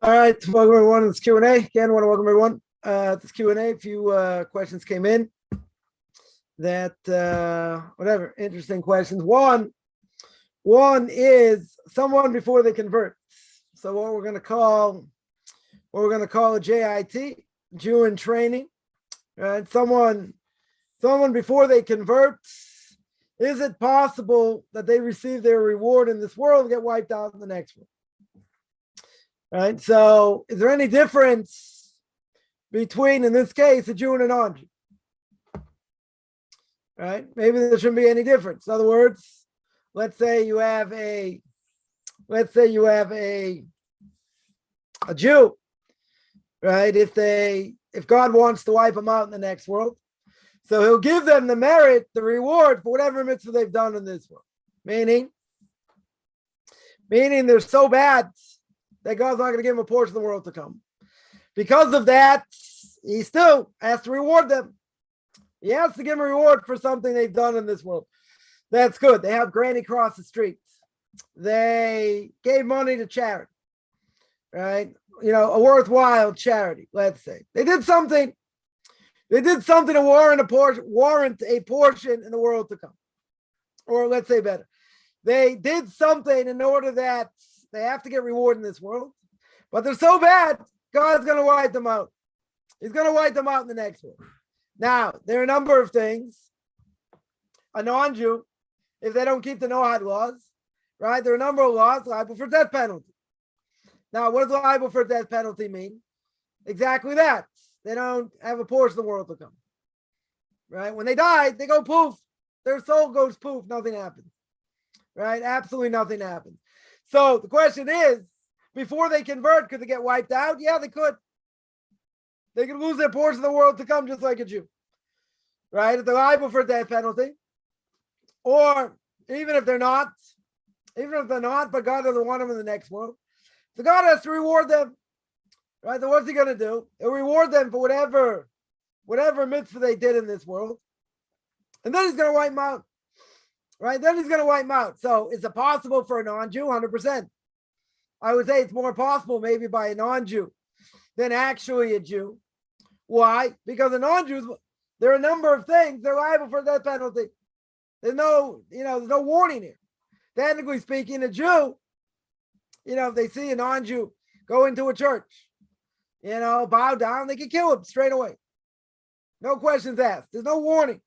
All right, welcome everyone to this Q&A. Again, I want to welcome everyone to this Q&A. A few questions came in that, whatever, interesting questions. One is someone before they convert. So what we're going to call a JIT, Jew in training, right? Someone before they convert. Is it possible that they receive their reward in this world and get wiped out in the next one? Right. So is there any difference between, in this case, a Jew and a non-Jew? Right. Maybe there shouldn't be any difference. In other words, let's say you have a Jew, right? If God wants to wipe them out in the next world, so he'll give them the merit, the reward for whatever mitzvah they've done in this world. Meaning they're so bad that God's not going to give them a portion of the world to come. Because of that, he still has to reward them. He has to give them a reward for something they've done in this world. That's good. They helped Granny cross the streets. They gave money to charity, right? You know, a worthwhile charity, let's say. They did something to warrant a portion in the world to come. Or let's say better. They did something in order that they have to get reward in this world, but they're so bad, God's going to wipe them out. He's going to wipe them out in the next world. Now, there are a number of things. A non-Jew, if they don't keep the Noahide laws, right? There are a number of laws liable for death penalty. Now, what does liable for death penalty mean? Exactly that. They don't have a portion of the world to come. Right? When they die, they go poof. Their soul goes poof. Nothing happens. Right? Absolutely nothing happens. So the question is, before they convert, could they get wiped out? Yeah, they could. They could lose their portion of the world to come just like a Jew. Right? If they're liable for death penalty. Or even if they're not, but God doesn't want them in the next world. So God has to reward them. Right? So what's he going to do? He'll reward them for whatever mitzvah they did in this world. And then he's going to wipe them out. Right? Then he's going to wipe them out. So is it possible for a non-Jew? 100%. I would say it's more possible maybe by a non-Jew than actually a Jew. Why? Because the non-Jews, there are a number of things they're liable for death penalty. There's no warning here. Technically speaking, a Jew, if they see a non-Jew go into a church, bow down, they can kill him straight away. No questions asked. There's no warning.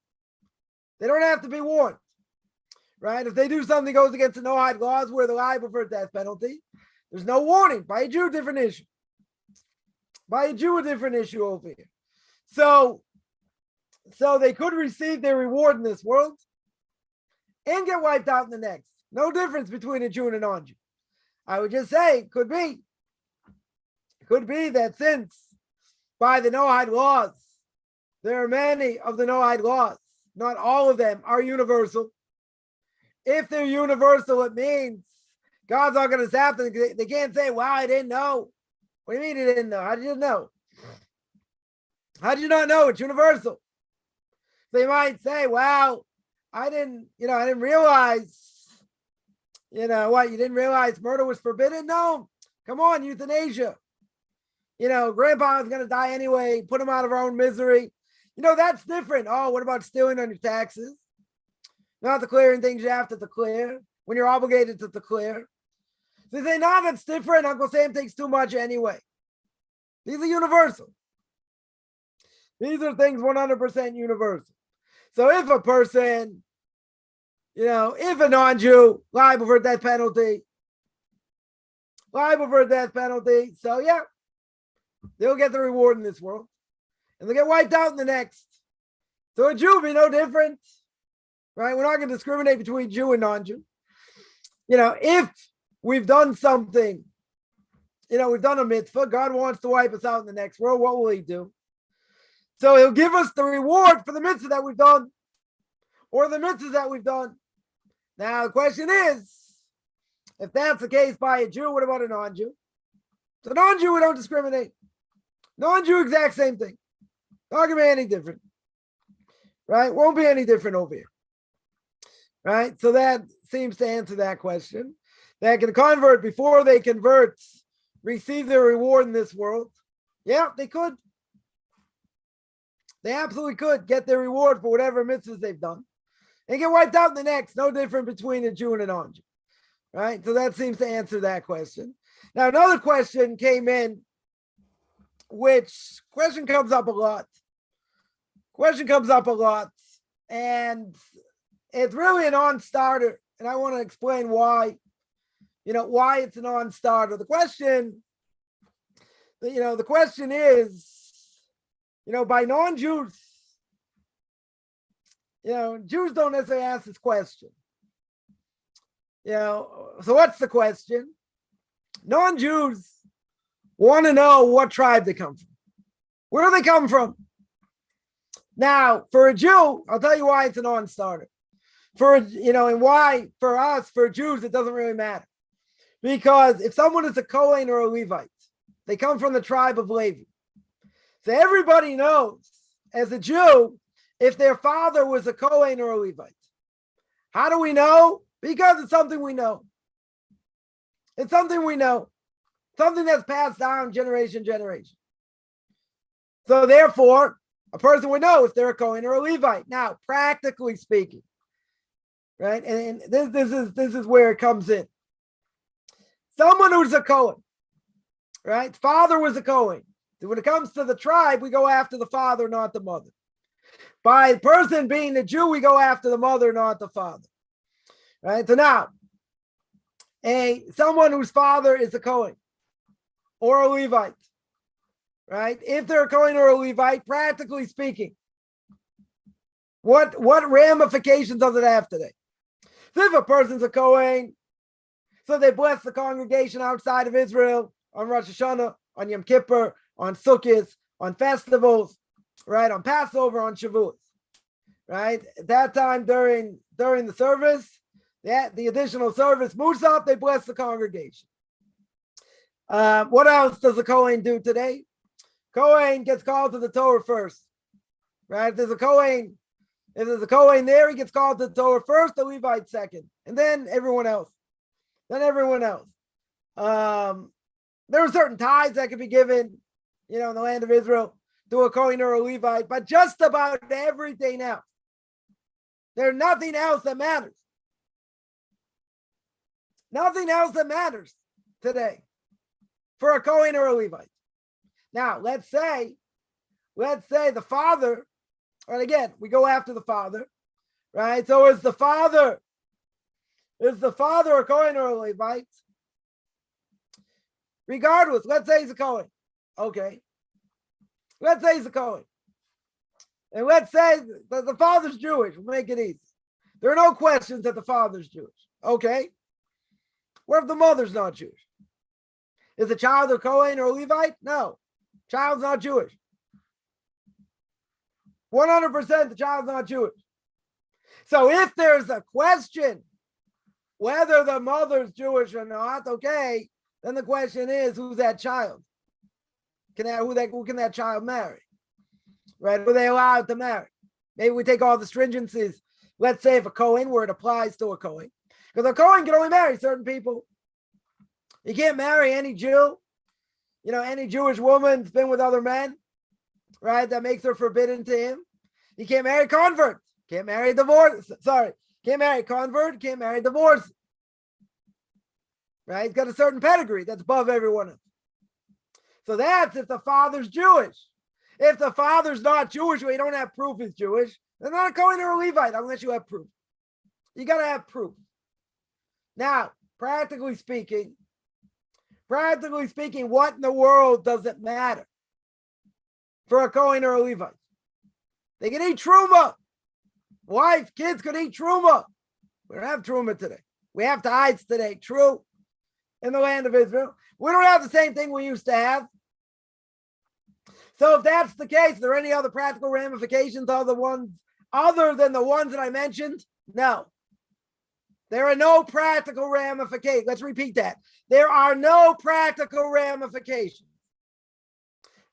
They don't have to be warned. Right? If they do something that goes against the Noahide laws where they're liable for a death penalty, there's no warning. By a Jew, different issue. By a Jew, a different issue over here. So they could receive their reward in this world and get wiped out in the next. No difference between a Jew and a non-Jew. I would just say it could be that since by the Noahide laws, there are many of the Noahide laws, not all of them are universal. If they're universal, it means God's not going to zap them. They can't say, wow, I didn't know. What do you mean you didn't know? How did you know? How did you not know? It's universal. They might say, wow, I didn't realize, you didn't realize murder was forbidden? No, come on, euthanasia. Grandpa was going to die anyway. Put him out of our own misery. That's different. Oh, what about stealing on your taxes? Not declaring things you have to declare when you're obligated to declare. So they say, no, that's different. Uncle Sam takes too much anyway. These are universal. These are things 100% universal. So if a person, if a non-Jew, liable for a death penalty. So yeah, They'll get the reward in this world, and they'll get wiped out in the next. So a Jew will be no different, right? We're not going to discriminate between Jew and non-Jew. If we've done something, we've done a mitzvah, God wants to wipe us out in the next world, what will he do? So he'll give us the reward for the mitzvah that we've done, or the mitzvahs that we've done. Now, the question is, if that's the case by a Jew, what about a non-Jew? So non-Jew, we don't discriminate. Non-Jew, exact same thing. Not going to be any different. Right? Won't be any different over here. Right? So that seems to answer that question. They can convert before they convert, receive their reward in this world. Yeah, they could. They absolutely could get their reward for whatever mitzvahs they've done and get wiped out in the next. No different between a Jew and a non-Jew. Right? So that seems to answer that question. Now, another question came in, which question comes up a lot. And it's really a non-starter. And I want to explain why, why it's a non-starter. The question is, by non-Jews, Jews don't necessarily ask this question. So what's the question? Non-Jews want to know what tribe they come from. Where do they come from? Now, for a Jew, I'll tell you why it's a non-starter. And why for us, for Jews, it doesn't really matter. Because if someone is a Kohen or a Levite, they come from the tribe of Levi. So everybody knows, as a Jew, if their father was a Kohen or a Levite. How do we know? Because it's something we know. It's something we know. Something that's passed down generation to generation. So therefore, a person would know if they're a Kohen or a Levite. Now, practically speaking, right? And this is where it comes in. Someone who's a Kohen, right? Father was a Kohen. When it comes to the tribe, we go after the father, not the mother. By the person being a Jew, we go after the mother, not the father. Right? So now, someone whose father is a Kohen or a Levite, right? If they're a Kohen or a Levite, practically speaking, what ramifications does it have today? So if a person's a Kohen, so they bless the congregation outside of Israel on Rosh Hashanah, on Yom Kippur, on Sukkot, on festivals, right? On Passover, on Shavuot, right? At that time during the service, the additional service, Musaf, they bless the congregation. What else does a Kohen do today? Kohen gets called to the Torah first, right? If there's a Kohen there, he gets called to the Torah first, the Levite second, and then everyone else. There are certain tithes that can be given, in the land of Israel to a Kohen or a Levite, but just about everything else. There's nothing else that matters. Nothing else that matters today for a Kohen or a Levite. Now, let's say the father, and again, we go after the father, right? So is the father a Kohen or a Levite? Regardless, let's say he's a Kohen. Okay. Let's say he's a Kohen. And let's say that the father's Jewish. We'll make it easy. There are no questions that the father's Jewish. Okay. What if the mother's not Jewish? Is the child a Kohen or a Levite? No. Child's not Jewish. 100% the child's not Jewish. So if there's a question whether the mother's Jewish or not, okay, then the question is, who's that child? Who can that child marry? Right? Who are they allowed to marry? Maybe we take all the stringencies. Let's say if a Kohen, where it applies to a Kohen, because a Kohen can only marry certain people. He can't marry any Jew. Any Jewish woman's been with other men, right? That makes her forbidden to him. He can't marry convert. Can't marry divorce. Can't marry convert. Can't marry divorce. Right? He's got a certain pedigree that's above everyone else. So that's if the father's Jewish. If the father's not Jewish, or you don't have proof he's Jewish, they're not a Kohen or a Levite unless you have proof. You got to have proof. Now, practically speaking, what in the world does it matter? for a Kohen or a Levite. They can eat truma. Wife, kids could eat truma. We don't have truma today. We have tithes today. True. In the land of Israel. We don't have the same thing we used to have. So if that's the case, are there any other practical ramifications other than the ones that I mentioned? No. There are no practical ramifications. Let's repeat that. There are no practical ramifications.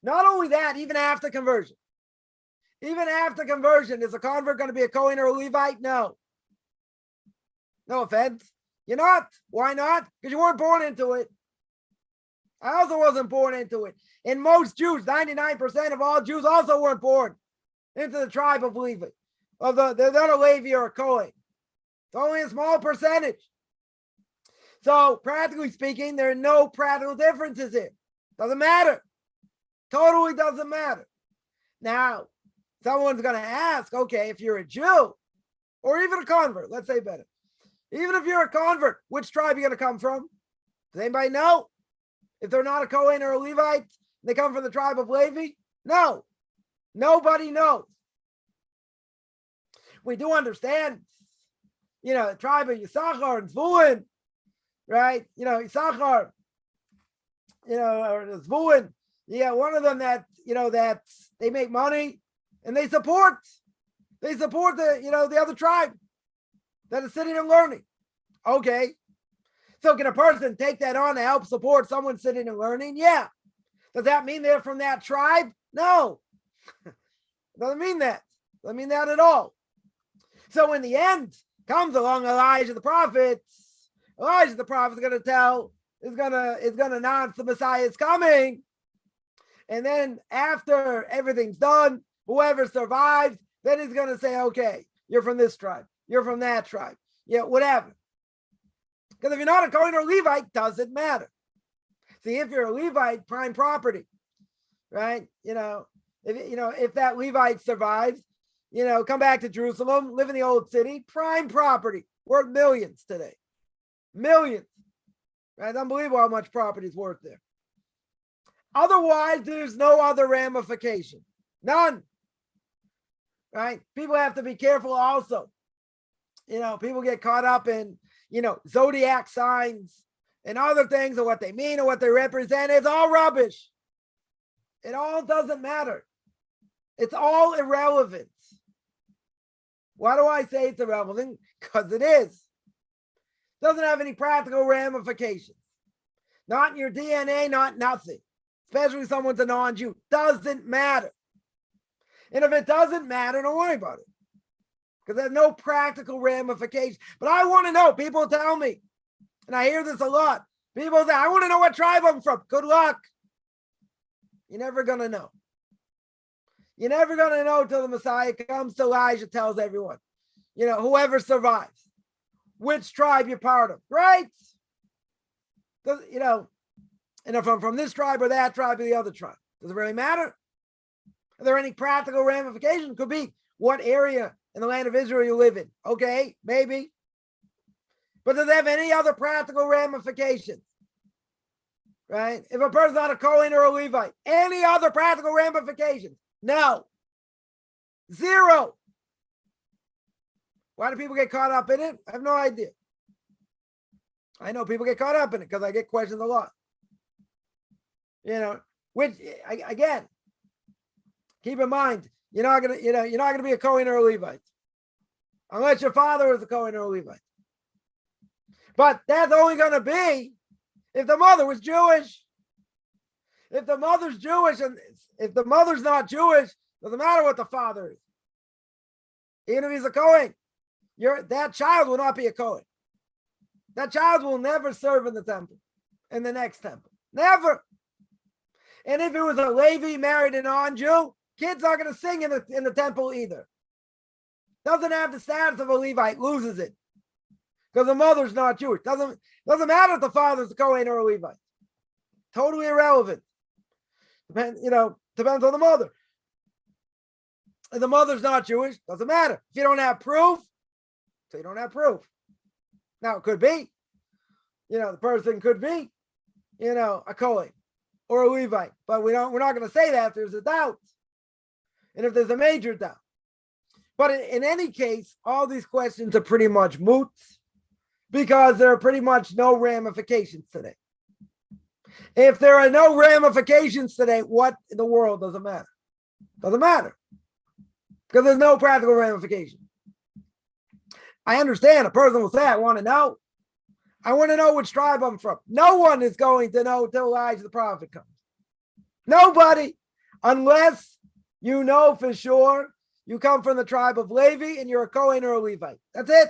Not only that, even after conversion. Even after conversion, is a convert going to be a Kohen or a Levite? No. No offense. You're not. Why not? Because you weren't born into it. I also wasn't born into it. And most Jews, 99% of all Jews also weren't born into the tribe of Levi. They're not a Levi or a Kohen. It's only a small percentage. So practically speaking, there are no practical differences here. Doesn't matter. Totally doesn't matter. Now, someone's going to ask, okay, if you're a Jew or even a convert, let's say better. Even if you're a convert, which tribe are you going to come from? Does anybody know? If they're not a Kohen or a Levite, they come from the tribe of Levi? No. Nobody knows. We do understand, the tribe of Yisachar and Zvulun, right? Yisachar, or Zvulun. Yeah, one of them that they make money and they support the other tribe that is sitting and learning. Okay. So can a person take that on to help support someone sitting and learning? Yeah. Does that mean they're from that tribe? No. Doesn't mean that. Doesn't mean that at all. So in the end, comes along Elijah the prophet. Elijah the prophet is going to announce the Messiah is coming. And then after everything's done, whoever survives, then he's going to say, okay, you're from this tribe. You're from that tribe. Yeah, whatever. Because if you're not a Kohen or Levite, doesn't matter. See, if you're a Levite, prime property, right? If that Levite survives, come back to Jerusalem, live in the old city, prime property, worth millions today. Millions. Right? It's unbelievable how much property is worth there. Otherwise, there's no other ramification. None. Right? People have to be careful also. People get caught up in, zodiac signs and other things and what they mean and what they represent. It's all rubbish. It all doesn't matter. It's all irrelevant. Why do I say it's irrelevant? Because it is. It doesn't have any practical ramifications. Not in your DNA, not nothing. Especially if someone's a non-Jew. Doesn't matter. And if it doesn't matter, don't worry about it. Because there's no practical ramifications. But I want to know. People tell me, and I hear this a lot. People say, I want to know what tribe I'm from. Good luck. You're never going to know. You're never going to know till the Messiah comes, till Elijah tells everyone. Whoever survives. Which tribe you're part of. Right? And if I'm from this tribe or that tribe or the other tribe. Does it really matter? Are there any practical ramifications? Could be what area in the land of Israel you live in. Okay, maybe. But does it have any other practical ramifications? Right? If a person's not a Kohen or a Levite, any other practical ramifications? No. Zero. Why do people get caught up in it? I have no idea. I know people get caught up in it because I get questions a lot. Which again, keep in mind, you're not gonna be a Kohen or a Levite unless your father is a Kohen or a Levite. But that's only gonna be if the mother was Jewish. If the mother's Jewish and if the mother's not Jewish, doesn't matter what the father is. Even if he's a Kohen, that child will not be a Kohen. That child will never serve in the temple, in the next temple. Never. And if it was a Levi married a non-Jew, kids aren't going to sing in the temple either. Doesn't have the status of a Levite, loses it. Because the mother's not Jewish. Doesn't matter if the father's a Kohen or a Levite. Totally irrelevant. Depends on the mother. If the mother's not Jewish, doesn't matter. If you don't have proof, so you don't have proof. Now it could be, the person could be, a Kohen or a Levite, but we're not going to say that if there's a doubt. and if there's a major doubt. But in any case, all these questions are pretty much moot because there are pretty much no ramifications today. If there are no ramifications today, what in the world doesn't matter? Doesn't matter because there's no practical ramification. I understand a person will say, I want to know. I want to know which tribe I'm from. No one is going to know till Elijah the prophet comes. Nobody, unless you know for sure you come from the tribe of Levi and you're a Kohen or a Levite. That's it.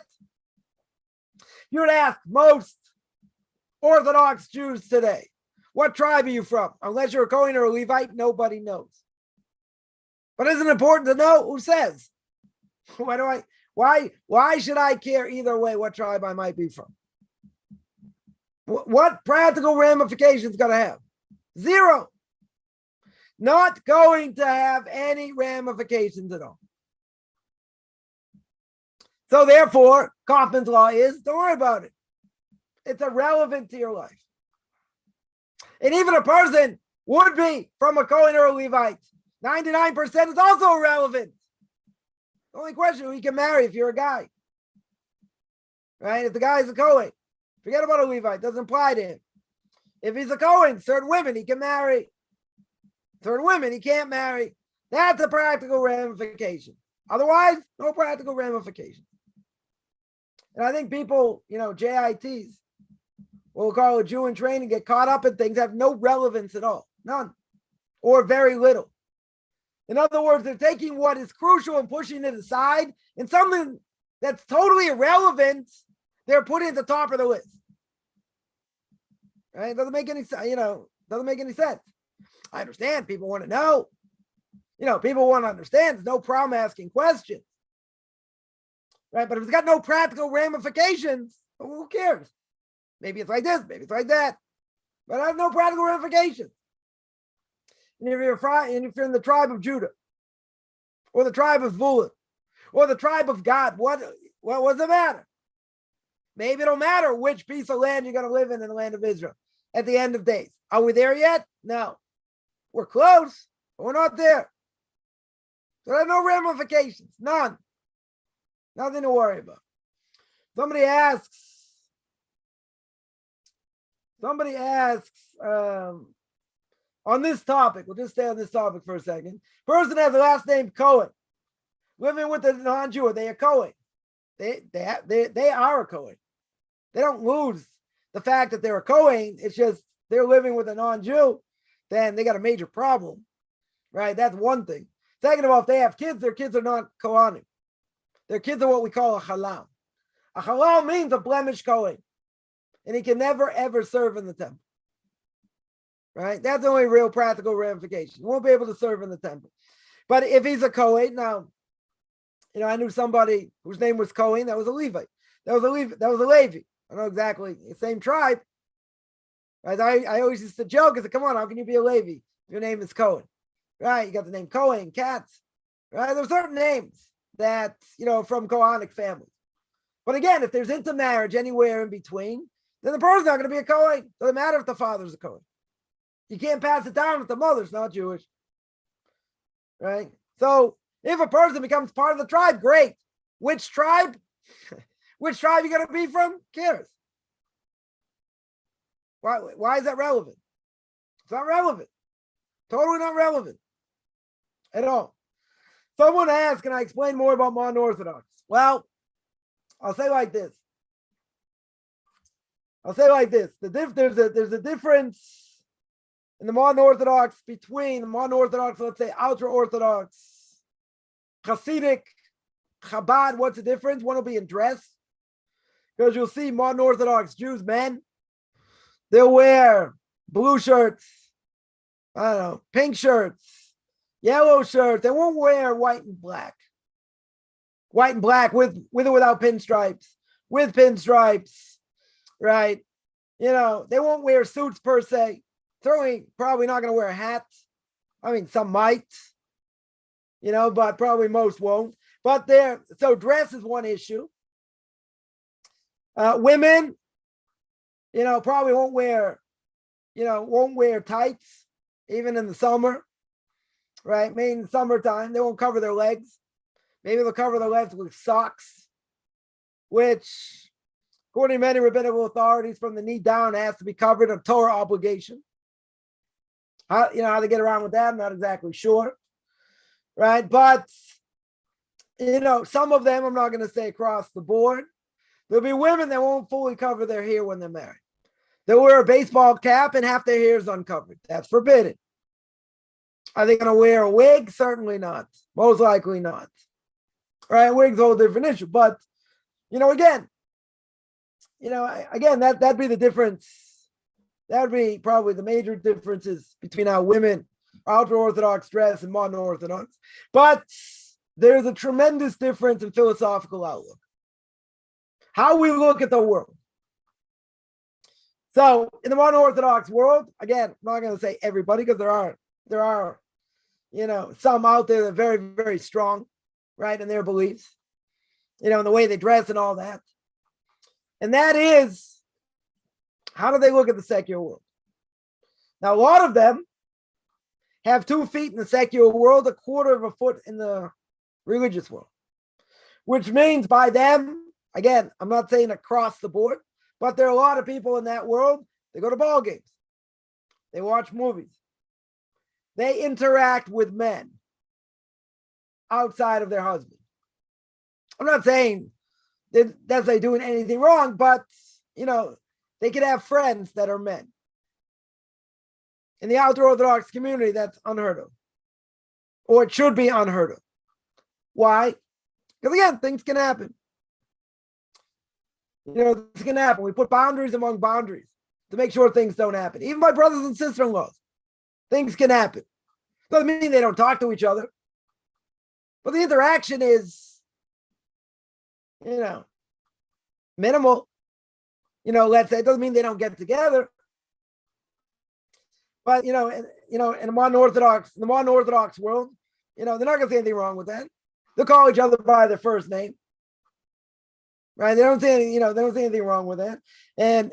You would ask most Orthodox Jews today, what tribe are you from? Unless you're a Kohen or a Levite, nobody knows. But isn't it important to know who says? Why should I care either way what tribe I might be from? What practical ramifications going to have? Zero. Not going to have any ramifications at all. So therefore, Coffman's law is, don't worry about it. It's irrelevant to your life. And even a person would be from a Kohen or a Levite. 99% is also irrelevant. The only question who you can marry if you're a guy. Right? If the guy is a Kohen, forget about a Levite. Doesn't apply to him. If he's a Kohen, certain women he can marry. Certain women he can't marry. That's a practical ramification. Otherwise, no practical ramification. And I think people, JITs, what we'll call a Jew in training, get caught up in things that have no relevance at all. None. Or very little. In other words, they're taking what is crucial and pushing it aside, and something that's totally irrelevant, they're putting at the top of the list. Right? It doesn't make any sense, doesn't make any sense. I understand people want to know. People want to understand. There's no problem asking questions. Right? But if it's got no practical ramifications, who cares? Maybe it's like this, maybe it's like that. But I have no practical ramifications. And if you're in the tribe of Judah, or the tribe of Zvulun, or the tribe of God, what does it matter? Maybe it don't matter which piece of land you're going to live in the land of Israel at the end of days. Are we there yet? No. We're close, but we're not there. So there are no ramifications. None. Nothing to worry about. Somebody asks, on this topic, we'll just stay on this topic for a second. Person has a last name Cohen, living with a non-Jew. Are they a Cohen? They are a Cohen. They don't lose the fact that they're a Cohen. It's just they're living with a non-Jew. Then they got a major problem, right? That's one thing. Second of all, if they have kids, their kids are not Kohanim. Their kids are what we call a halal. A halal means a blemished Kohen, and he can never ever serve in the temple. Right? That's the only real practical ramification. He won't be able to serve in the temple. But if he's a Kohen, now, I knew somebody whose name was Kohen, that was a Levite. That was a Levi. I don't know exactly the same tribe. Right? I always used to joke. I said, come on, how can you be a Levi if your name is Cohen? Right? You got the name Cohen, Katz. Right? There's certain names that, from Kohanic families. But again, if there's intermarriage anywhere in between, then the person's not going to be a Kohen. Doesn't matter if the father's a Kohen. You can't pass it down if the mother's not Jewish. Right? So if a person becomes part of the tribe, great. Which tribe? Which tribe you going to be from? Cares. Why is that relevant? It's not relevant. Totally not relevant at all. Someone asked, can I explain more about modern Orthodox? Well, I'll say like this. There's a difference in the modern Orthodox between the modern Orthodox, let's say ultra Orthodox, Hasidic, Chabad. What's the difference? One will be in dress. Because you'll see modern Orthodox Jews, men, they'll wear blue shirts, pink shirts, yellow shirts. They won't wear white and black. White and black with or without pinstripes, with pinstripes, right? They won't wear suits per se. Certainly, probably not going to wear a hat. I mean, some might, but probably most won't. But so dress is one issue. Women, probably won't wear tights, even in the summer. right? Maybe in summertime, they won't cover their legs. Maybe they'll cover their legs with socks, which, according to many rabbinical authorities, from the knee down has to be covered, a Torah obligation. How they get around with that, I'm not exactly sure, right? But, some of them, I'm not going to say across the board. There'll be women that won't fully cover their hair when they're married. They'll wear a baseball cap and half their hair is uncovered. That's forbidden. Are they going to wear a wig? Certainly not. Most likely not. Right? Wig's a whole different issue. But, again, that'd be the difference. That would be probably the major differences between how women ultra-Orthodox dress and modern Orthodox. But there's a tremendous difference in philosophical outlook. How we look at the world. So in the modern Orthodox world, again, I'm not going to say everybody because there are, some out there that are very, very strong, right, in their beliefs, in the way they dress and all that. And that is, how do they look at the secular world? Now, a lot of them have 2 feet in the secular world, a quarter of a foot in the religious world, which means by them, again, I'm not saying across the board, but there are a lot of people in that world. They go to ball games. They watch movies. They interact with men outside of their husband. I'm not saying that they're doing anything wrong, but, they could have friends that are men. In the ultra-Orthodox community, that's unheard of. Or it should be unheard of. Why? Because, again, things can happen. This can happen. We put boundaries among boundaries to make sure things don't happen. Even by brothers and sister-in-laws, things can happen. Doesn't mean they don't talk to each other. But the interaction is, minimal. Let's say, it doesn't mean they don't get together. But, in the modern Orthodox world, they're not going to say anything wrong with that. They'll call each other by their first name. Right? They don't say anything wrong with that. And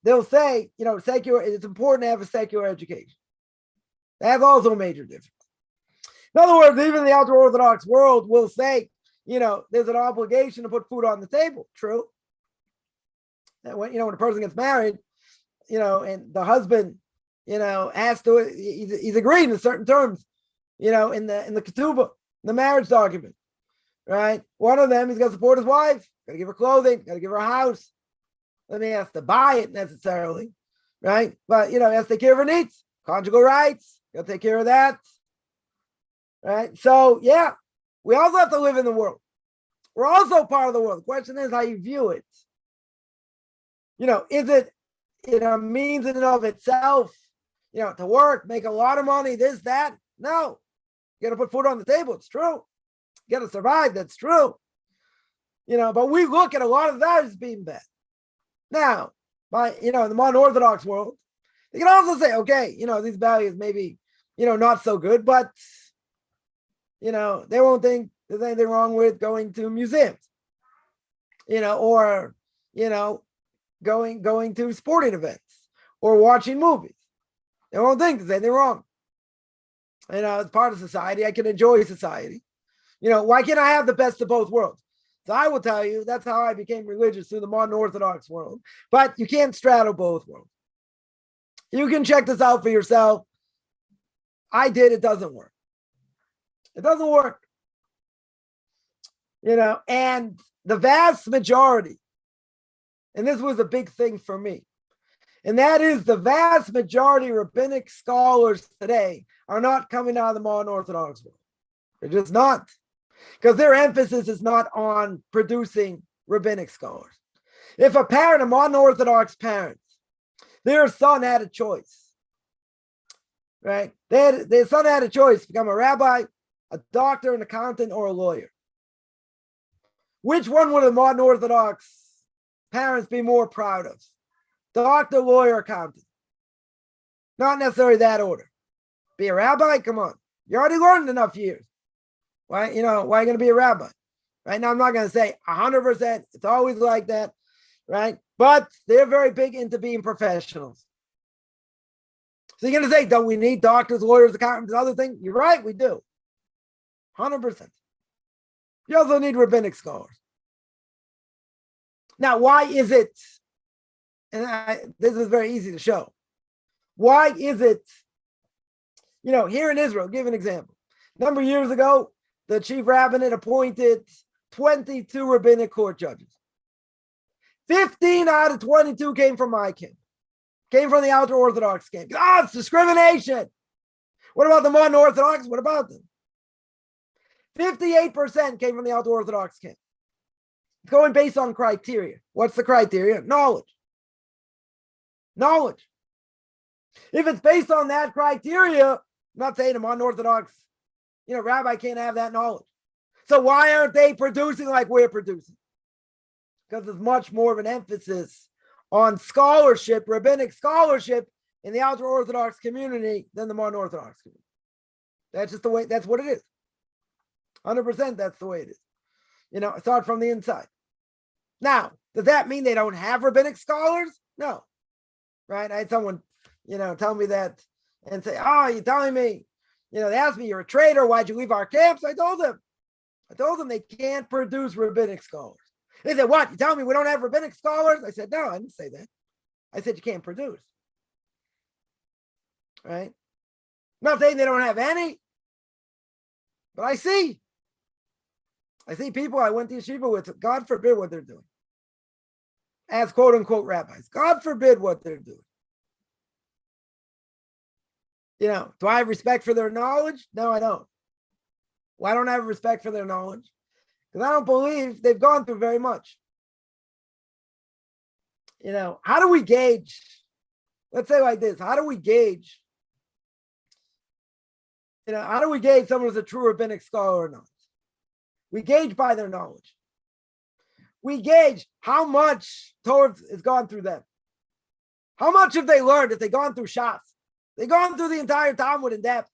they'll say, secular, it's important to have a secular education. That's also a major difference. In other words, even the ultra-Orthodox world will say, there's an obligation to put food on the table. True. And when a person gets married, and the husband, has to, he's agreed in certain terms, in the ketubah, the marriage document, right? One of them, he's got to support his wife, got to give her clothing, got to give her a house. Then he has to buy it necessarily, right? But, he has to take care of her needs, conjugal rights, got to take care of that, right? So, yeah, we also have to live in the world. We're also part of the world. The question is how you view it. Is it, means in and of itself, to work, make a lot of money, this, that? No. You got to put food on the table. It's true. You got to survive. That's true. But we look at a lot of that as being bad. Now, in the modern Orthodox world, you can also say, okay, these values maybe, not so good, but, they won't think there's anything wrong with going to museums, or, going to sporting events or watching movies. They won't think there's anything wrong. It's part of society. I can enjoy society. Why can't I have the best of both worlds? So I will tell you, that's how I became religious through the modern Orthodox world. But you can't straddle both worlds. You can check this out for yourself. I did. It doesn't work. It doesn't work. And the vast majority, and this was a big thing for me, and that is the vast majority of rabbinic scholars today are not coming out of the modern Orthodox world. They're just not. Because their emphasis is not on producing rabbinic scholars. If a modern Orthodox parent, their son had a choice, right? Their son had a choice to become a rabbi, a doctor, an accountant, or a lawyer. Which one would the modern Orthodox parents be more proud of? Doctor, lawyer, accountant. Not necessarily that order. Be a rabbi? Come on. You already learned enough years. Why are you going to be a rabbi? Right now, I'm not going to say 100%. It's always like that, right? But they're very big into being professionals. So you're going to say, don't we need doctors, lawyers, accountants, and other things? You're right, we do. 100%. You also need rabbinic scholars. Now, why is it, and this is very easy to show, why is it, here in Israel, give an example. A number of years ago, the chief rabbinate appointed 22 rabbinic court judges. 15 out of 22 came from my camp, came from the ultra-Orthodox camp. It's discrimination. What about the modern Orthodox? What about them? 58% came from the ultra-Orthodox camp. It's going based on criteria. What's the criteria? Knowledge. Knowledge. If it's based on that criteria, I'm not saying a modern Orthodox, rabbi can't have that knowledge. So why aren't they producing like we're producing? Because there's much more of an emphasis on scholarship, rabbinic scholarship in the ultra-Orthodox community than the modern Orthodox community. That's just the way, that's what it is. 100% that's the way it is. Start from the inside. Now, does that mean they don't have rabbinic scholars? No. Right? I had someone, tell me that and say, you're telling me, they asked me, you're a traitor, why'd you leave our camps? I told them they can't produce rabbinic scholars. They said, what? You telling me we don't have rabbinic scholars? I said, no, I didn't say that. I said, you can't produce. Right? I'm not saying they don't have any, but I see people I went to yeshiva with, God forbid what they're doing. As quote unquote rabbis. God forbid what they're doing. Do I have respect for their knowledge? No, I don't. Why don't I have respect for their knowledge? Because I don't believe they've gone through very much. How do we gauge? Let's say like this. How do we gauge? How do we gauge someone who's a true rabbinic scholar or not? We gauge by their knowledge. We gauge how much Torah has gone through them. How much have they learned if they've gone through Shas? They've gone through the entire Talmud in depth.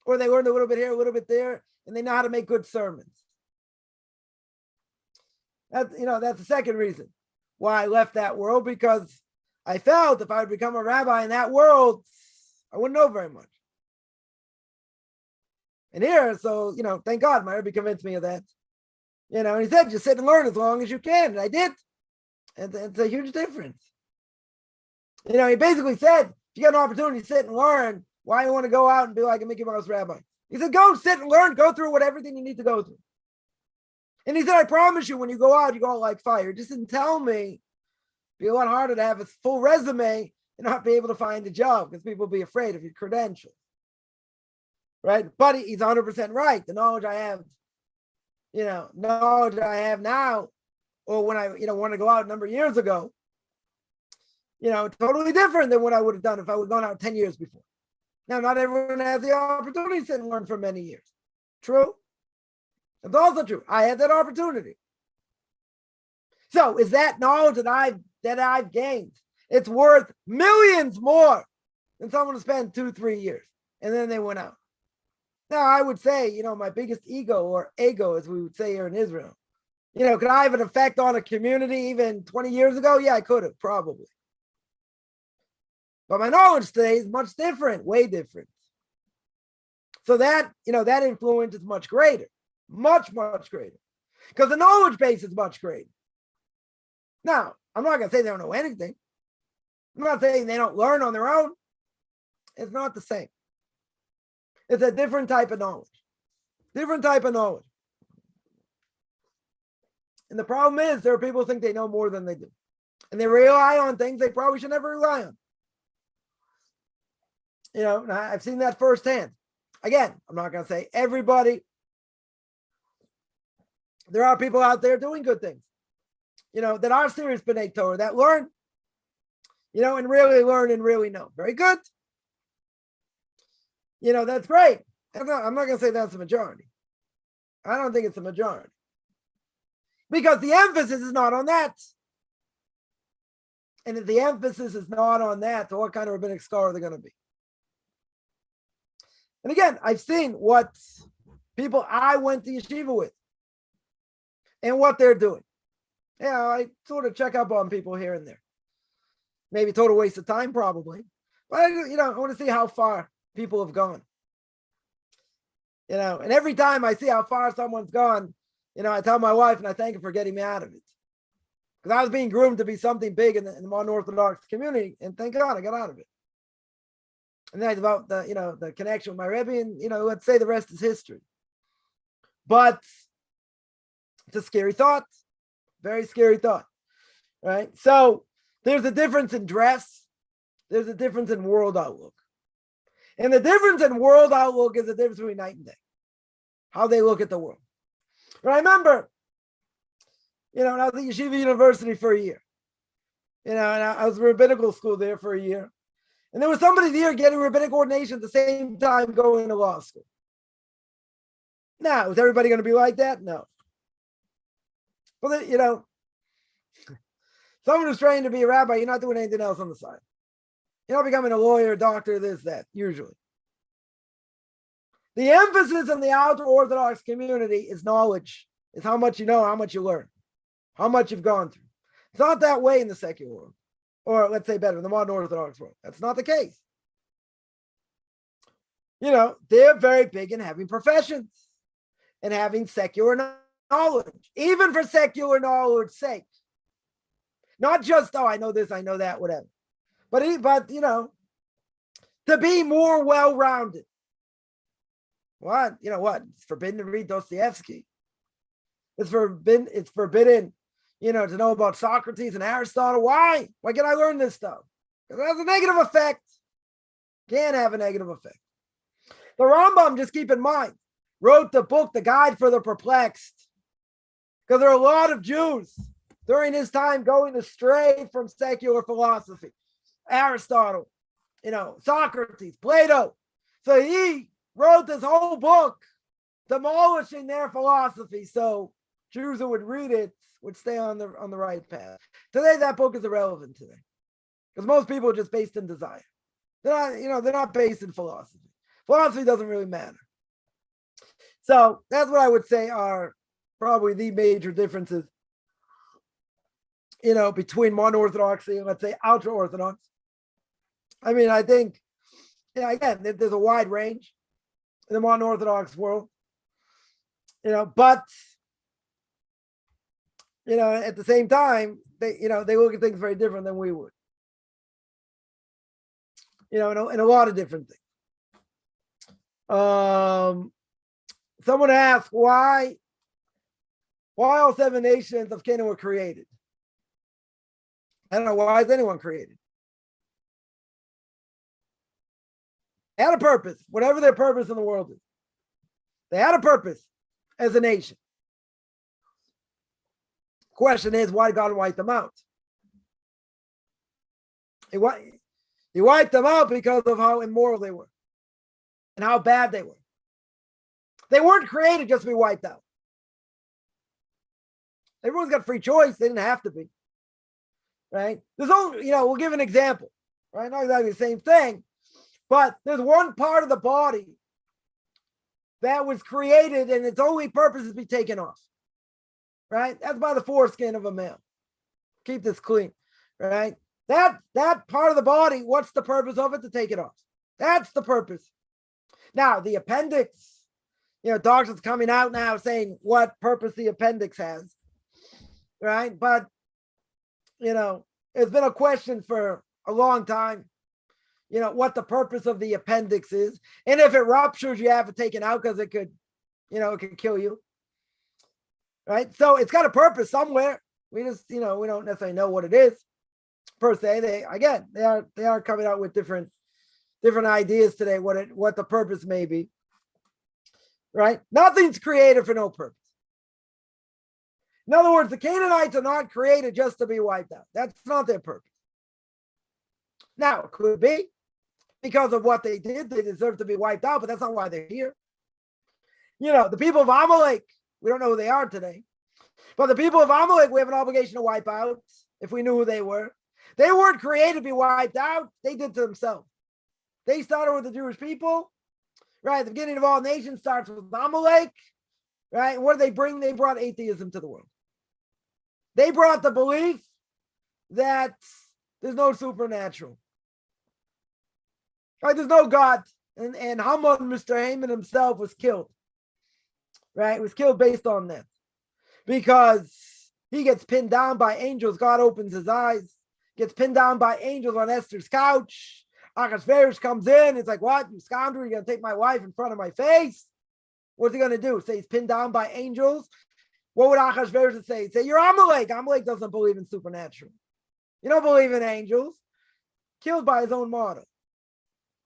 Or they learned a little bit here, a little bit there, and they know how to make good sermons. That's the second reason why I left that world, because I felt if I would become a rabbi in that world, I wouldn't know very much. And here, so, thank God my Rabbi convinced me of that. And he said, just sit and learn as long as you can. And I did. And it's a huge difference. He basically said, if you get an opportunity to sit and learn, why you want to go out and be like a Mickey Mouse rabbi? He said, go sit and learn, go through everything you need to go through. And he said, I promise you, when you go out, you go out like fire. Just didn't tell me it'd be a lot harder to have a full resume and not be able to find a job because people will be afraid of your credentials. Right? But he's 100% right. The knowledge I have, now, or when I, want to go out a number of years ago, totally different than what I would have done if I would have gone out 10 years before. Now, not everyone has the opportunity to sit and learn for many years. True? It's also true. I had that opportunity. So is that knowledge that I've gained? It's worth millions more than someone who spent 2-3 years and then they went out. Now, I would say, my biggest ego, or ego, as we would say here in Israel, could I have an effect on a community even 20 years ago? Yeah, I could have, probably. But my knowledge today is much different, way different. So that, that influence is much greater, much, much greater, because the knowledge base is much greater. Now, I'm not going to say they don't know anything. I'm not saying they don't learn on their own. It's not the same. It's a different type of knowledge. Different type of knowledge. And the problem is there are people who think they know more than they do. And they rely on things they probably should never rely on. I've seen that firsthand. Again, I'm not going to say everybody. There are people out there doing good things, that are serious B'nai Torah, that learn, and really learn and really know. Very good. That's great. I'm not going to say that's the majority. I don't think it's the majority. Because the emphasis is not on that. And if the emphasis is not on that, so what kind of rabbinic scholar are they going to be? And again, I've seen what people I went to yeshiva with and what they're doing. I sort of check up on people here and there. Maybe total waste of time, probably. But I want to see how far people have gone. And every time I see how far someone's gone, I tell my wife and I thank her for getting me out of it. Because I was being groomed to be something big in the modern Orthodox community, and thank God I got out of it. And then I developed the connection with my Rebbe, and let's say the rest is history. But it's a scary thought, very scary thought, right? So there's a difference in dress, there's a difference in world outlook. And the difference in world outlook is the difference between night and day, how they look at the world. But I remember, I was at Yeshiva University for a year, and I was in rabbinical school there for a year. And there was somebody there getting rabbinic ordination at the same time going to law school. Now, is everybody going to be like that? No. Well, someone who's trained to be a rabbi, you're not doing anything else on the side. You're not becoming a lawyer, doctor, this, that, usually. The emphasis in the outer Orthodox community is knowledge. It's how much you know, how much you learn, how much you've gone through. It's not that way in the secular world. Or let's say better, in the modern Orthodox world. That's not the case. They're very big in having professions and having secular knowledge, even for secular knowledge's sake. Not just, I know this, I know that, whatever. But to be more well-rounded. What? It's forbidden to read Dostoevsky. It's forbidden, to know about Socrates and Aristotle. Why? Why can I learn this stuff? Because it has a negative effect. Can have a negative effect. The Rambam, just keep in mind, wrote the book, The Guide for the Perplexed, because there are a lot of Jews during his time going astray from secular philosophy. Aristotle, Socrates, Plato. So he wrote this whole book demolishing their philosophy. So Jews who would read it would stay on the right path. Today, that book is irrelevant today, because most people are just based in desire. They're not based in philosophy. Philosophy doesn't really matter. So that's what I would say are probably the major differences, between modern Orthodoxy and, let's say, ultra Orthodox. I mean, I think, again, there's a wide range in the modern Orthodox world, but at the same time, they look at things very different than we would, in a lot of different things. Someone asked why all 7 nations of Canaan were created. I don't know, why is anyone created? They had a purpose, whatever their purpose in the world is. They had a purpose as a nation. Question is, why did God wipe them out? He wiped them out because of how immoral they were and how bad they were. They weren't created just to be wiped out. Everyone's got free choice. They didn't have to be. Right? There's only, we'll give an example. Right? Not exactly the same thing, but there's one part of the body that was created and its only purpose is to be taken off. Right? That's by the foreskin of a male. Keep this clean. Right? That part of the body, what's the purpose of it? To take it off. That's the purpose. Now, the appendix, doctors coming out now saying what purpose the appendix has. Right? But, it's been a question for a long time, what the purpose of the appendix is. And if it ruptures, you have it taken out because it could, it could kill you. Right? So it's got a purpose somewhere. We just, we don't necessarily know what it is per se. They are coming out with different ideas today, what the purpose may be. Right? Nothing's created for no purpose. In other words, the Canaanites are not created just to be wiped out. That's not their purpose. Now, it could be because of what they did. They deserve to be wiped out, but that's not why they're here. The people of Amalek, we don't know who they are today, but the people of Amalek, we have an obligation to wipe out if we knew who they were. They weren't created to be wiped out. They did to themselves. They started with the Jewish people. Right? The beginning of all nations starts with Amalek. Right? And what did they bring? They brought atheism to the world. They brought the belief that there's no supernatural. Right? There's no God. And Haman, Mr. Haman himself, was killed. Right? Was killed based on that. Because he gets pinned down by angels. God opens his eyes. Gets pinned down by angels on Esther's couch. Achashverosh comes in. It's like, what? You scoundrel, you're going to take my wife in front of my face? What's he going to do? Say he's pinned down by angels? What would Achashverosh say? He'd say, you're Amalek. Amalek doesn't believe in supernatural. You don't believe in angels. Killed by his own model.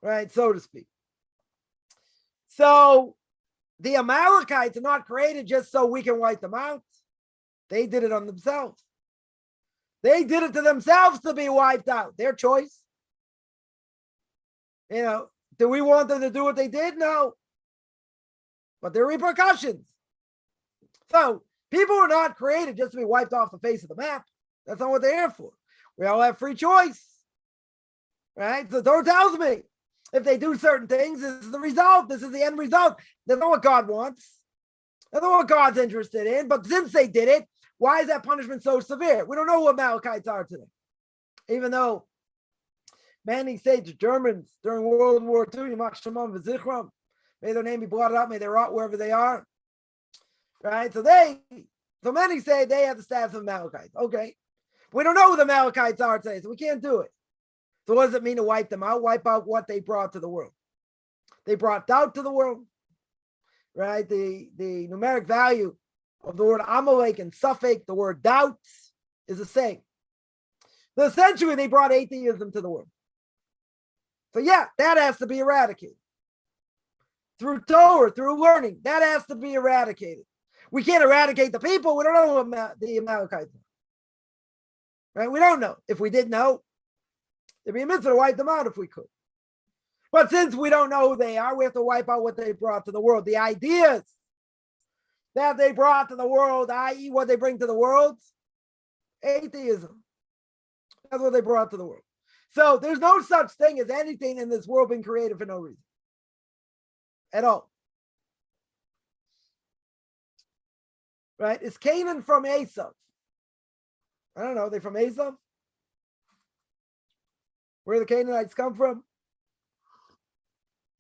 Right? So to speak. So the Amalekites are not created just so we can wipe them out. They did it on themselves. They did it to themselves to be wiped out. Their choice. Do we want them to do what they did? No. But there are repercussions. So people are not created just to be wiped off the face of the map. That's not what they're here for. We all have free choice. Right? So Torah tells me if they do certain things, this is the result. This is the end result. That's not what God wants. That's not what God's interested in. But since they did it, why is that punishment so severe? We don't know who Amalekites are today. Even though many say to Germans during World War II, may their name be blotted out, may they rot wherever they are. Right? So many say they have the status of Amalekites. Okay. We don't know who the Amalekites are today, so we can't do it. So what does it mean to wipe them out? Wipe out what they brought to the world. They brought doubt to the world. Right? The numeric value of the word Amalek and Suffolk, the word doubt, is the same. So essentially, they brought atheism to the world. So yeah, that has to be eradicated. Through Torah, through learning, that has to be eradicated. We can't eradicate the people. We don't know who the Amalekites are. Right? We don't know. If we did know, there'd be a mitzvah to wipe them out if we could. But since we don't know who they are, we have to wipe out what they brought to the world. The ideas that they brought to the world, i.e. what they bring to the world, atheism. That's what they brought to the world. So there's no such thing as anything in this world being created for no reason. At all. Right? Is Canaan from Esau? I don't know. Are they from Esau? Where the Canaanites come from?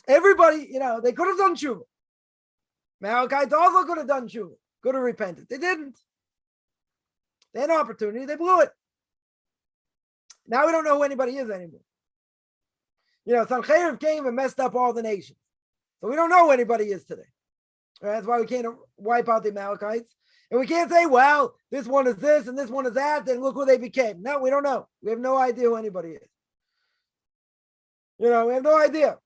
Everybody, they could have done tshuva. Amalekites also could have done tshuva. Could have repented. They didn't. They had an opportunity. They blew it. Now we don't know who anybody is anymore. Sancheriv came and messed up all the nations. So we don't know who anybody is today. Right? That's why we can't wipe out the Amalekites. And we can't say, well, this one is this and this one is that, and look who they became. No, we don't know. We have no idea who anybody is. We have no idea.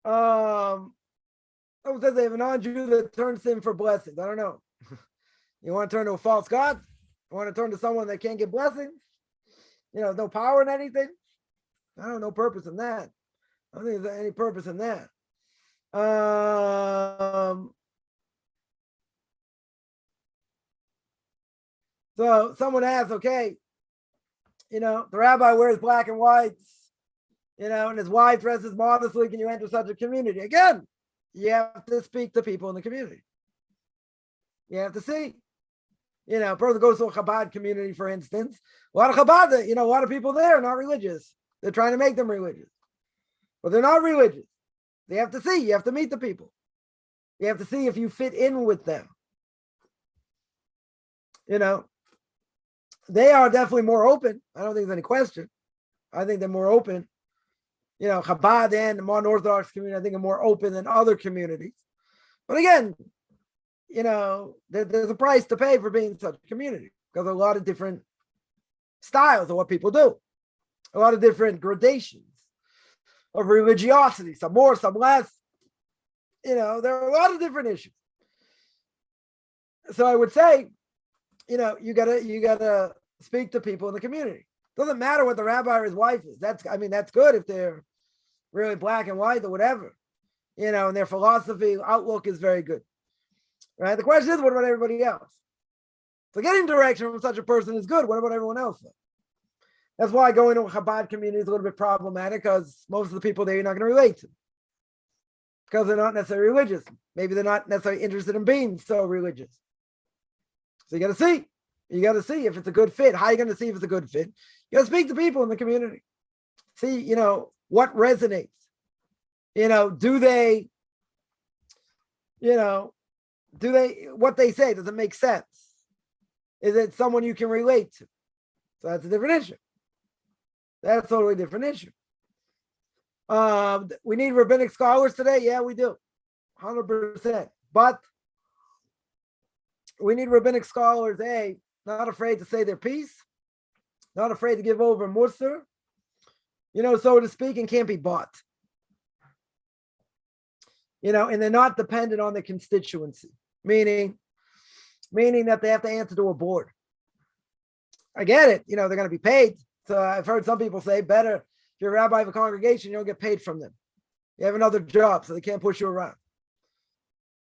Someone says they have a non-Jew that turns to him for blessings. I don't know. You want to turn to a false god? You want to turn to someone that can't get blessings? No power in anything? I don't know, no purpose in that. I don't think there's any purpose in that. So someone asks, okay, the rabbi wears black and whites, and his wife dresses modestly. Can you enter such a community? Again, you have to speak to people in the community. You have to see. A person goes to a Chabad community, for instance. A lot of Chabad, a lot of people there are not religious. They're trying to make them religious. But they're not religious. They have to see. You have to meet the people. You have to see if you fit in with them. They are definitely more open. I don't think there's any question. I think they're more open. Chabad and the modern Orthodox community, I think, are more open than other communities. But again, there's a price to pay for being in such a community because there are a lot of different styles of what people do, a lot of different gradations of religiosity, some more, some less. There are a lot of different issues. So I would say, you gotta speak to people in the community. Doesn't matter what the rabbi or his wife is. That's good if they're really black and white or whatever, and their philosophy outlook is very good. Right? The question is, what about everybody else? So getting direction from such a person is good. What about everyone else, though? That's why going to a Chabad community is a little bit problematic, because most of the people there you're not going to relate to. Because they're not necessarily religious. Maybe they're not necessarily interested in being so religious. So you got to see. You got to see if it's a good fit. How are you going to see if it's a good fit? You You gotta speak to people in the community. See, what resonates. Do they, what they say, does it make sense? Is it someone you can relate to? So that's a different issue. That's a totally different issue. We need rabbinic scholars today. Yeah, we do. 100%. But we need rabbinic scholars, not afraid to say their piece, not afraid to give over Musar, so to speak, and can't be bought. And they're not dependent on the constituency, meaning that they have to answer to a board. I get it. They're going to be paid. So I've heard some people say better, if you're a rabbi of a congregation, you don't get paid from them. You have another job, so they can't push you around.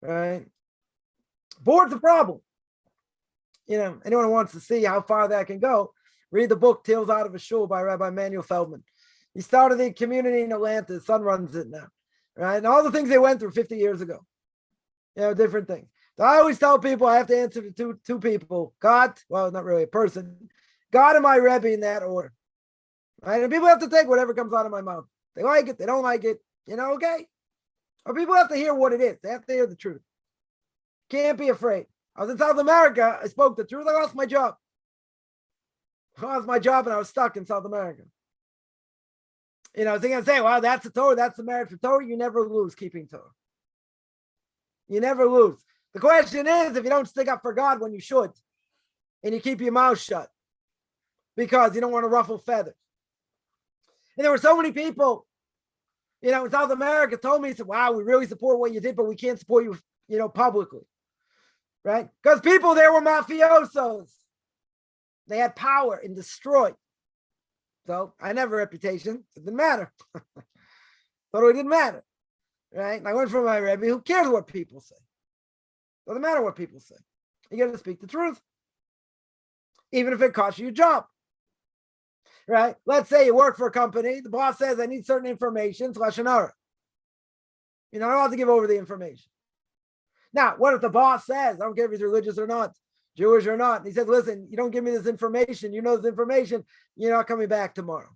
Right? Board's a problem. Anyone who wants to see how far that can go, read the book Tales Out of a Shul by Rabbi Manuel Feldman. He started the community in Atlanta. His son runs it now. Right? And all the things they went through 50 years ago. Different things. So I always tell people I have to answer to two people. God, well, not really a person. God and my Rebbe in that order. Right? And people have to take whatever comes out of my mouth. They like it, they don't like it, okay. Or people have to hear what it is. They have to hear the truth. Can't be afraid. I was in South America. I spoke the truth. I lost my job. I lost my job and I was stuck in South America. So you're going to say, well, that's the Torah. That's the merit for Torah. You never lose keeping Torah. You never lose. The question is, if you don't stick up for God when you should, and you keep your mouth shut because you don't want to ruffle feathers. And there were so many people, in South America told me, said, wow, we really support what you did, but we can't support you, publicly. Right? Because people there were mafiosos. They had power and destroyed. So I never had a reputation. It didn't matter. Totally didn't matter. Right? And I went from my Rebbe, who cares what people say? Doesn't matter what people say. You got to speak the truth. Even if it costs you a job. Right? Let's say you work for a company. The boss says, I need certain information. It's Lashon Hara. You're not allowed to give over the information. Now, what if the boss says, I don't care if he's religious or not, Jewish or not, and he says, listen, you don't give me this information, this information, you're not coming back tomorrow.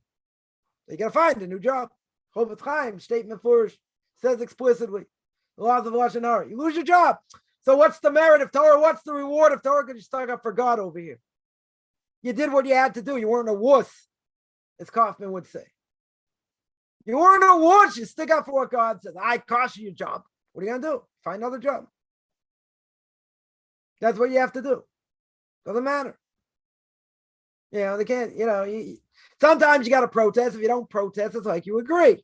So you got to find a new job. Rabbi Chaim, statement for says explicitly, the laws of Lashon Hara. You lose your job. So what's the merit of Torah? What's the reward of Torah? Because you stuck up for God over here. You did what you had to do. You weren't a wuss, as Coffman would say. You weren't a wuss. You stick up for what God says. I cost you your job. What are you going to do? Find another job. That's what you have to do. Doesn't matter. They can't, sometimes you got to protest. If you don't protest, it's like you agree.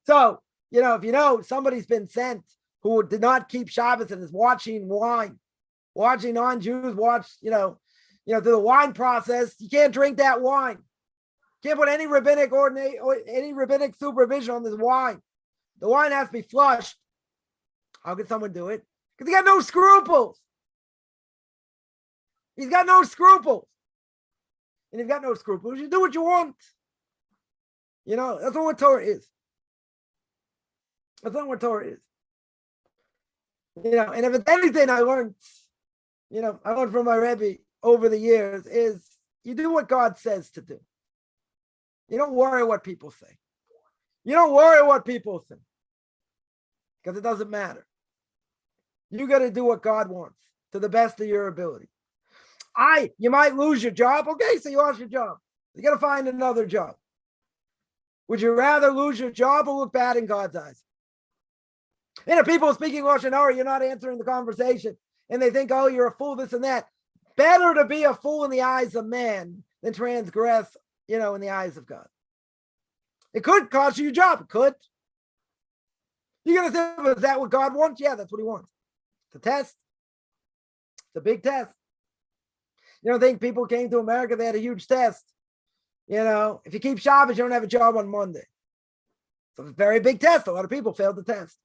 So, if somebody's been sent who did not keep Shabbos and is watching non-Jews watch, through the wine process, you can't drink that wine. You can't put any rabbinic or any rabbinic supervision on this wine. The wine has to be flushed. How can someone do it? Because he got no scruples. He's got no scruples. And if you've got no scruples, you do what you want. That's not what Torah is. That's not what Torah is. And if it's anything I learned from my Rebbe over the years is you do what God says to do. You don't worry what people say. You don't worry what people think. Because it doesn't matter. You got to do what God wants to the best of your ability. You might lose your job. Okay, so you lost your job. You got to find another job. Would you rather lose your job or look bad in God's eyes? If people speaking Lashon Hara, you're not answering the conversation, and they think, oh, you're a fool, this and that. Better to be a fool in the eyes of man than transgress, in the eyes of God. It could cost you your job. It could. You're going to say, is that what God wants? Yeah, that's what he wants. It's a test. It's a big test. You don't think people came to America, they had a huge test. If you keep Shabbos, you don't have a job on Monday. So it's a very big test. A lot of people failed the test.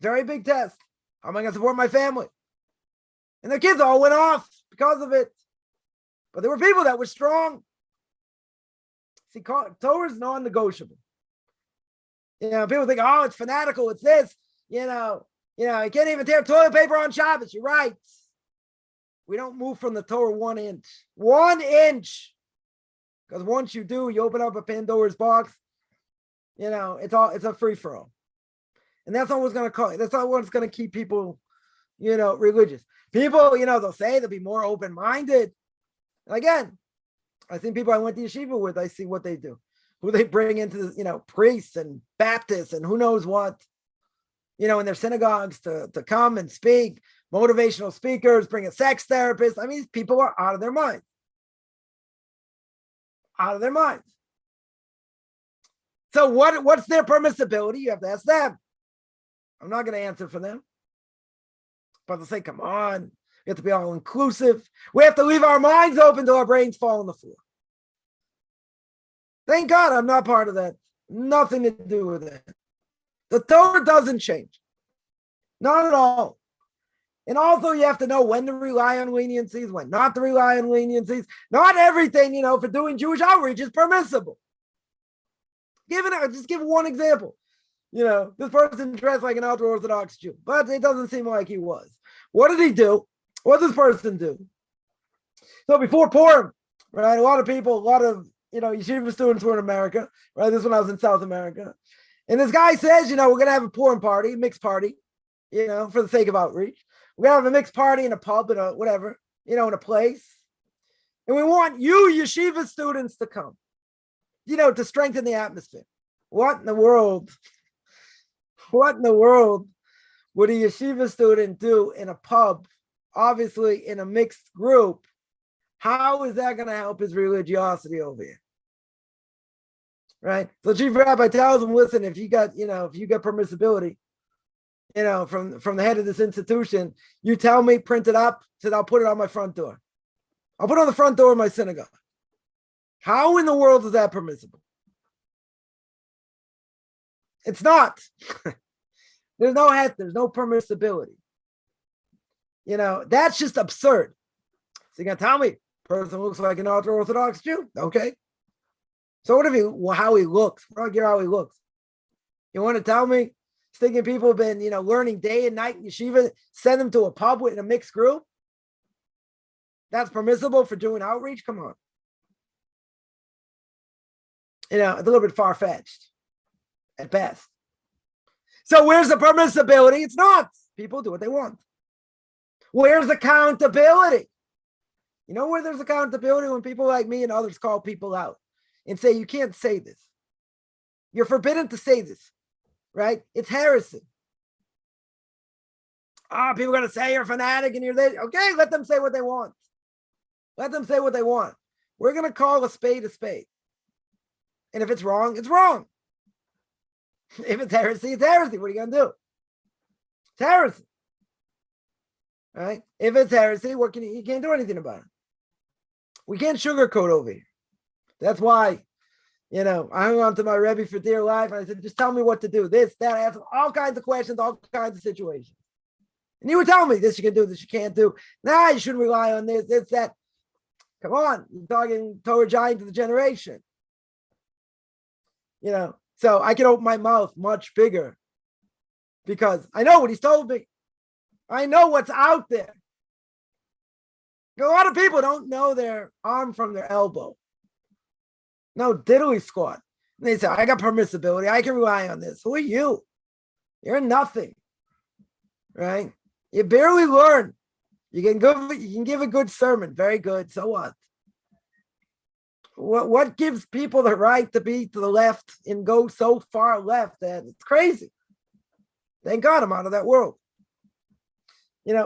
Very big test. How am I going to support my family? And their kids all went off because of it. But there were people that were strong. See, Torah is non-negotiable. People think, oh, it's fanatical. It's this. You can't even tear toilet paper on Shabbos. You're right. We don't move from the Torah 1 inch. 1 inch. Because once you do, you open up a Pandora's box. It's a free-for-all. And that's not what's going to call. That's not what's going to keep people, religious. People, they'll say they'll be more open-minded. And again, I think people I went to yeshiva with, I see what they do. Who they bring into the, priests and Baptists and who knows what, in their synagogues to come and speak, motivational speakers, bring a sex therapist. I mean, these people are out of their minds. Out of their minds. So what's their permissibility? You have to ask them. I'm not going to answer for them. But to say, come on, we have to be all inclusive. We have to leave our minds open till our brains fall on the floor. Thank God I'm not part of that. Nothing to do with it. The Torah doesn't change. Not at all. And also you have to know when to rely on leniencies, when not to rely on leniencies. Not everything, for doing Jewish outreach is permissible. Just give one example. This person dressed like an ultra-Orthodox Jew, but it doesn't seem like he was. What did he do? What does this person do? So before Purim, right, a lot of yeshiva students were in America, right? This is when I was in South America. And this guy says, we're going to have a Purim party, mixed party, for the sake of outreach. We're going to have a mixed party in a pub, in a whatever, in a place. And we want you yeshiva students to come, to strengthen the atmosphere. What in the world would a yeshiva student do in a pub, obviously in a mixed group? How is that going to help his religiosity over here? Right? So Chief Rabbi tells him, listen, if you got permissibility, from the head of this institution, you tell me, print it up, said I'll put it on my front door. I'll put it on the front door of my synagogue. How in the world is that permissible? It's not. There's no permissibility. That's just absurd. So you're going to tell me, person looks like an ultra-Orthodox Jew? Okay. So how he looks? I don't care how he looks. You want to tell me, thinking people have been, learning day and night in yeshiva, send them to a pub in a mixed group? That's permissible for doing outreach? Come on. It's a little bit far-fetched at best. So where's the permissibility? It's not. People do what they want. Where's accountability? Where there's accountability? When people like me and others call people out and say, you can't say this. You're forbidden to say this, right? It's heresy. People are going to say you're a fanatic and you're this. Okay, let them say what they want. Let them say what they want. We're going to call a spade a spade. And if it's wrong, it's wrong. If it's heresy, it's heresy. What are you going to do? It's heresy. Right? If it's heresy, you can't do anything about it. We can't sugarcoat over here. That's why, I hung on to my Rebbe for dear life. And I said, just tell me what to do. This, that. I asked all kinds of questions, all kinds of situations. And you would tell me this you can do, this you can't do. Nah, you shouldn't rely on this, that. Come on. You're talking Torah giant to the generation. So I can open my mouth much bigger because I know what he's told me. I know what's out there. A lot of people don't know their arm from their elbow. No diddly squat. And they say, I got permissibility. I can rely on this. Who are you? You're nothing. Right? You barely learn. You can give a good sermon. Very good. So what? What gives people the right to be to the left and go so far left that it's crazy? Thank God I'm out of that world.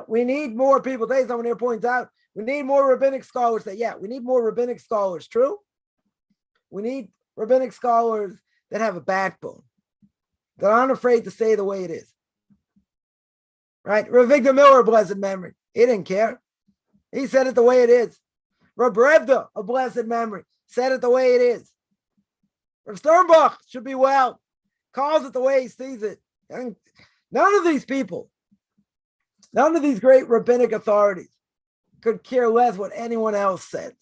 We need more people. Today, someone here points out, we need more rabbinic scholars. We need more rabbinic scholars. True. We need rabbinic scholars that have a backbone, that aren't afraid to say the way it is. Right? Rav Victor Miller, blessed memory. He didn't care. He said it the way it is. Rav Revda, a blessed memory, said it the way it is. Rav Sternbach should be well, calls it the way he sees it. And none of these people, none of these great rabbinic authorities could care less what anyone else said.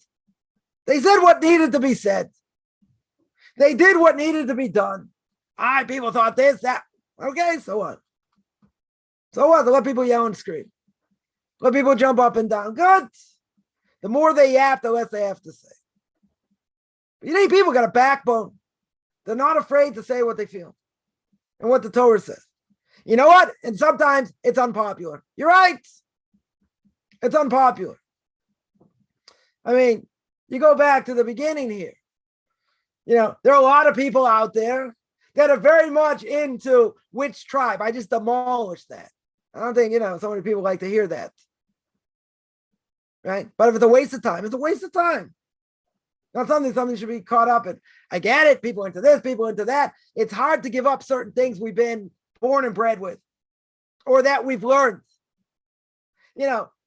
They said what needed to be said. They did what needed to be done. People thought this, that. Okay, so what? So what? To let people yell and scream. Let people jump up and down. Good. The more they yap, the less they have to say. You need people got a backbone. They're not afraid to say what they feel and what the Torah says. You know what? And sometimes it's unpopular. You're right. It's unpopular. I mean, you go back to the beginning here. There are a lot of people out there that are very much into which tribe. I just demolished that. I don't think, so many people like to hear that. Right? But if it's a waste of time, it's a waste of time. Not something should be caught up in. I get it. People into this, people into that. It's hard to give up certain things we've been born and bred with or that we've learned.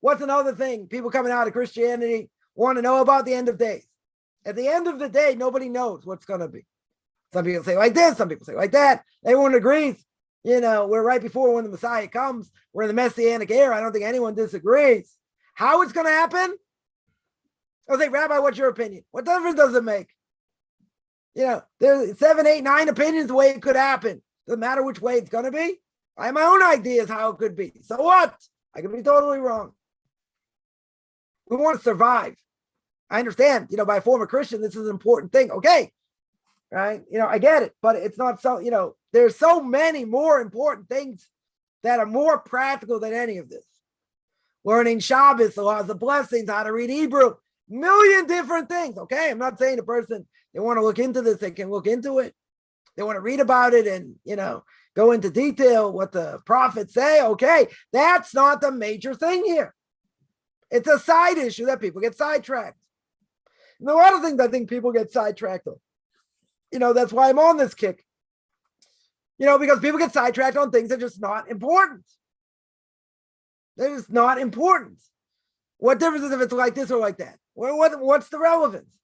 What's another thing people coming out of Christianity want to know about? The end of days. At the end of the day, nobody knows what's going to be. Some people say like this, some people say like that. Everyone agrees. We're right before when the Messiah comes. We're in the Messianic era. I don't think anyone disagrees. How it's going to happen? I'll say, Rabbi, what's your opinion? What difference does it make? There's 7, 8, 9 opinions the way it could happen. Doesn't matter which way it's going to be. I have my own ideas how it could be. So what? I could be totally wrong. We want to survive. I understand, by a former Christian, this is an important thing. Okay. Right. I get it, but it's not so, there's so many more important things that are more practical than any of this. Learning Shabbos, the laws of blessings, how to read Hebrew, million different things. Okay. I'm not saying the person, they want to look into this, they can look into it. They want to read about it and, go into detail what the prophets say. Okay. That's not the major thing here. It's a side issue that people get sidetracked. And a lot of things I think people get sidetracked on. That's why I'm on this kick. Because people get sidetracked on things that are just not important. They're just not important. What difference is if it's like this or like that? What's the relevance?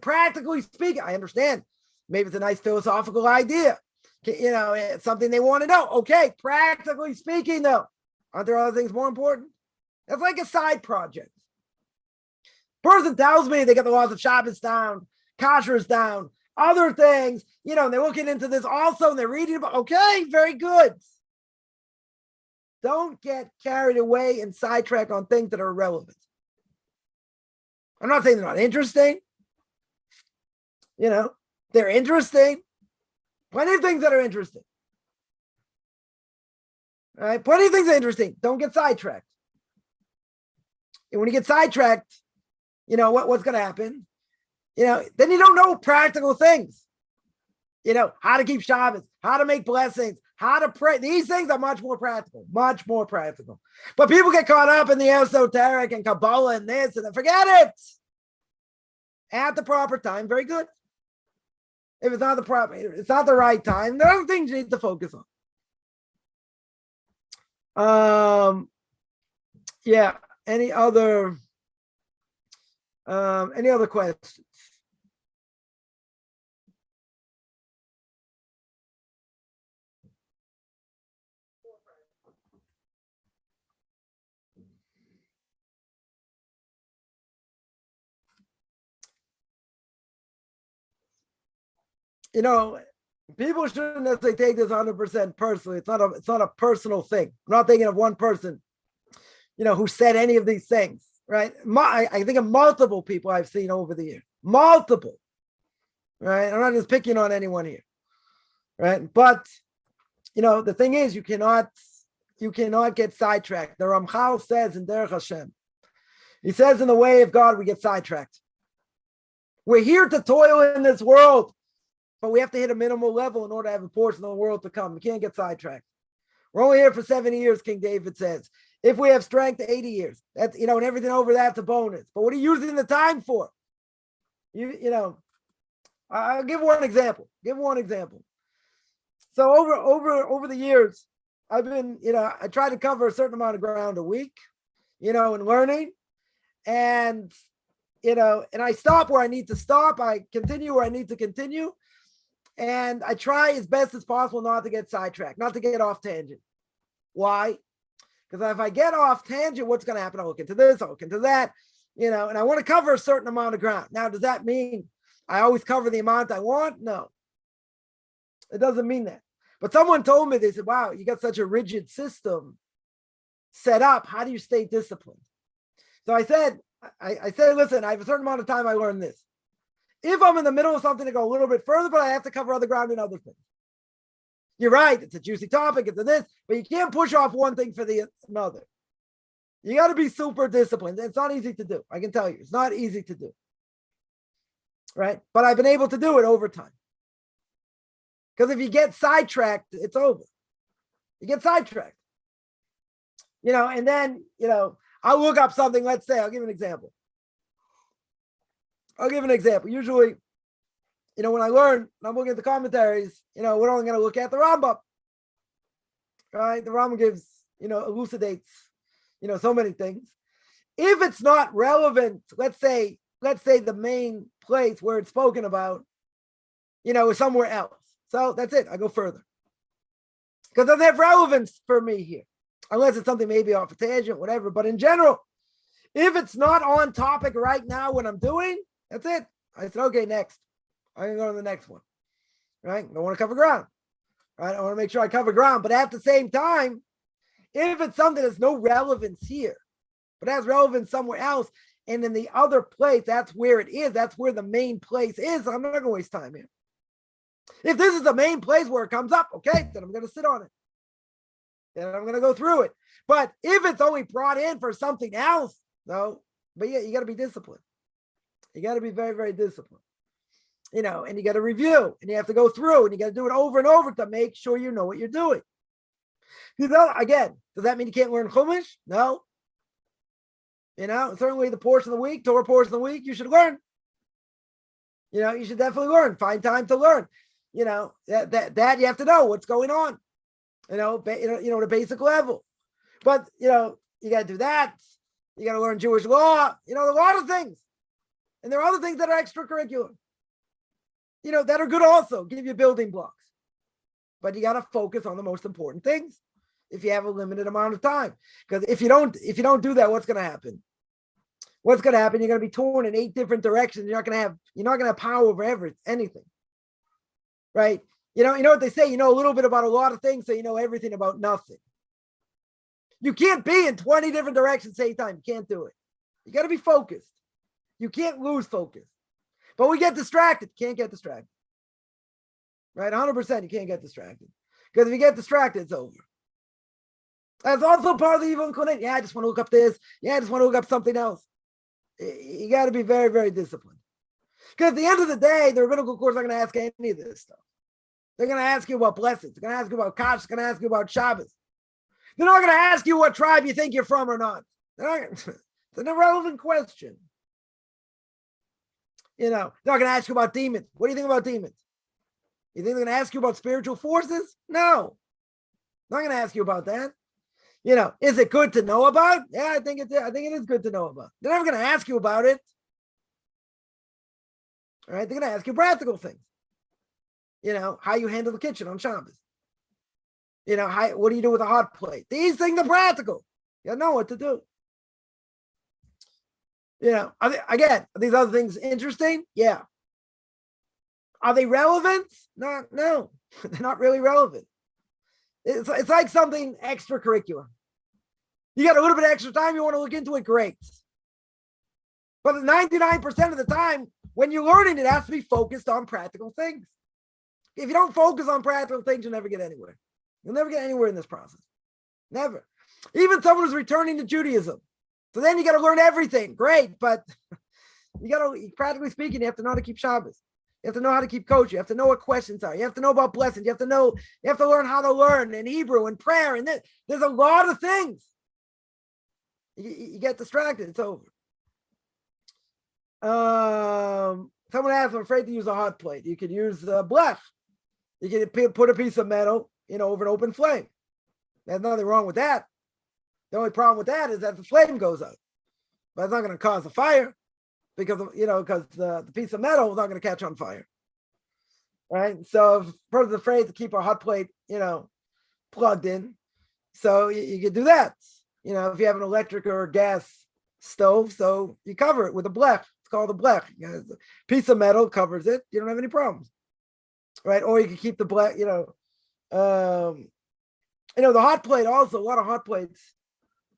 Practically speaking, I understand. Maybe it's a nice philosophical idea. It's something they want to know. Okay, practically speaking, though, aren't there other things more important? That's like a side project. Person tells me they got the laws of Shabbos down, kosher is down, other things, and they're looking into this also, and they're reading about, okay, very good. Don't get carried away and sidetracked on things that are irrelevant. I'm not saying they're not interesting. They're interesting. Plenty of things that are interesting. All right, plenty of things that are interesting. Don't get sidetracked. And when you get sidetracked, what's going to happen? Then you don't know practical things. How to keep Shabbos, how to make blessings, how to pray. These things are much more practical. But people get caught up in the esoteric and Kabbalah and this and forget it. At the proper time, very good. If it's not the right time, there are other things you need to focus on. Yeah. Any other questions? People shouldn't necessarily take this 100% personally. It's not a personal thing. I'm not thinking of one person, who said any of these things, right? I think of multiple people I've seen over the years. Multiple, right? I'm not just picking on anyone here, right? But, the thing is, you cannot get sidetracked. The Ramchal says in Derech Hashem, he says in the way of God, we get sidetracked. We're here to toil in this world, but we have to hit a minimal level in order to have a portion of the world to come. We can't get sidetracked. We're only here for 70 years, King David says. If we have strength, 80 years. That's, and everything over that's a bonus. But what are you using the time for? I'll give one example. So over the years, I've been, I try to cover a certain amount of ground a week, in learning. And, and I stop where I need to stop. I continue where I need to continue. And I try as best as possible not to get sidetracked, not to get off tangent. Why? Because if I get off tangent, what's going to happen? I'll look into this, I'll look into that, and I want to cover a certain amount of ground. Now, does that mean I always cover the amount I want? No, it doesn't mean that. But someone told me, they said, wow, you got such a rigid system. set up, how do you stay disciplined? So I said, listen, I have a certain amount of time I learned this. If I'm in the middle of something to go a little bit further, but I have to cover other ground in other things. You're right, it's a juicy topic, it's a this, but you can't push off one thing for the another. You got to be super disciplined. It's not easy to do. I can tell you, it's not easy to do. Right? But I've been able to do it over time. Because if you get sidetracked, it's over. You get sidetracked. And then, I'll look up something. Let's say, I'll give an example. Usually, when I learn, and I'm looking at the commentaries, we're only going to look at the Rambam. Right? The Rambam gives, elucidates, so many things. If it's not relevant, let's say the main place where it's spoken about, is somewhere else. So that's it. I go further. Because it doesn't have relevance for me here. Unless it's something maybe off a tangent, whatever. But in general, if it's not on topic right now what I'm doing, that's it. I said, okay, next. I'm going to go to the next one. Right? I don't want to cover ground. Right? I want to make sure I cover ground. But at the same time, if it's something that's no relevance here, but has relevance somewhere else, and in the other place, that's where it is, that's where the main place is, I'm not going to waste time here. If this is the main place where it comes up, okay, then I'm going to sit on it. Then I'm going to go through it. But if it's only brought in for something else, no, but yeah, you got to be disciplined. You got to be very, very disciplined. And you got to review, and you have to go through, and you got to do it over and over to make sure you know what you're doing. Again, does that mean you can't learn Chumash? No. Certainly the portion of the week, Torah portion of the week, you should learn. You should definitely learn. Find time to learn. That you have to know what's going on. The basic level. But you got to do that. You got to learn Jewish law. A lot of things. And there are other things that are extracurricular. That are good also. Give you building blocks. But you got to focus on the most important things if you have a limited amount of time. Because if you don't do that, what's going to happen? You're going to be torn in 8 different directions. You're not going to have power over anything. Right? You know what they say, a little bit about a lot of things, so you know everything about nothing. You can't be in 20 different directions at the same time. You can't do it. You got to be focused. You can't lose focus. But we get distracted. Can't get distracted. Right? 100% you can't get distracted. Because if you get distracted, it's over. That's also part of the evil inclination. Yeah, I just want to look up this. Yeah, I just want to look up something else. You got to be very, very disciplined. Because at the end of the day, the rabbinical courts are not going to ask any of this stuff. They're going to ask you about blessings. They're going to ask you about Kaddish. They're going to ask you about Shabbos. They're not going to ask you what tribe you think you're from or not. It's an irrelevant question. They're not going to ask you about demons. What do you think about demons? You think they're going to ask you about spiritual forces? No. Not going to ask you about that. Is it good to know about? Yeah, I think it is good to know about. They're never going to ask you about it. All right, they're going to ask you practical things. How you handle the kitchen on Shabbos. What do you do with a hot plate? These things are practical. You know what to do. Are these other things interesting? Yeah. Are they relevant? No. They're not really relevant. It's like something extracurricular. You got a little bit of extra time, you want to look into it, great. But 99% of the time, when you're learning, it has to be focused on practical things. If you don't focus on practical things, you'll never get anywhere. You'll never get anywhere in this process. Never. Even someone who's returning to Judaism. So then you got to learn everything. Great. But practically speaking, you have to know how to keep Shabbos. You have to know how to keep kosher. You have to know what questions are. You have to know about blessings. You have to learn how to learn in Hebrew and prayer. And there's a lot of things. You get distracted. It's over. Someone asked, I'm afraid to use a hot plate. You could use blech. You can put a piece of metal, over an open flame. There's nothing wrong with that. The only problem with that is that the flame goes out. But it's not going to cause a fire because the piece of metal is not going to catch on fire. Right? So if a person's afraid to keep a hot plate, plugged in, so you could do that. If you have an electric or a gas stove, so you cover it with a blech. It's called a blech. A piece of metal covers it. You don't have any problems. Right? Or you can keep the blech, the hot plate also, a lot of hot plates,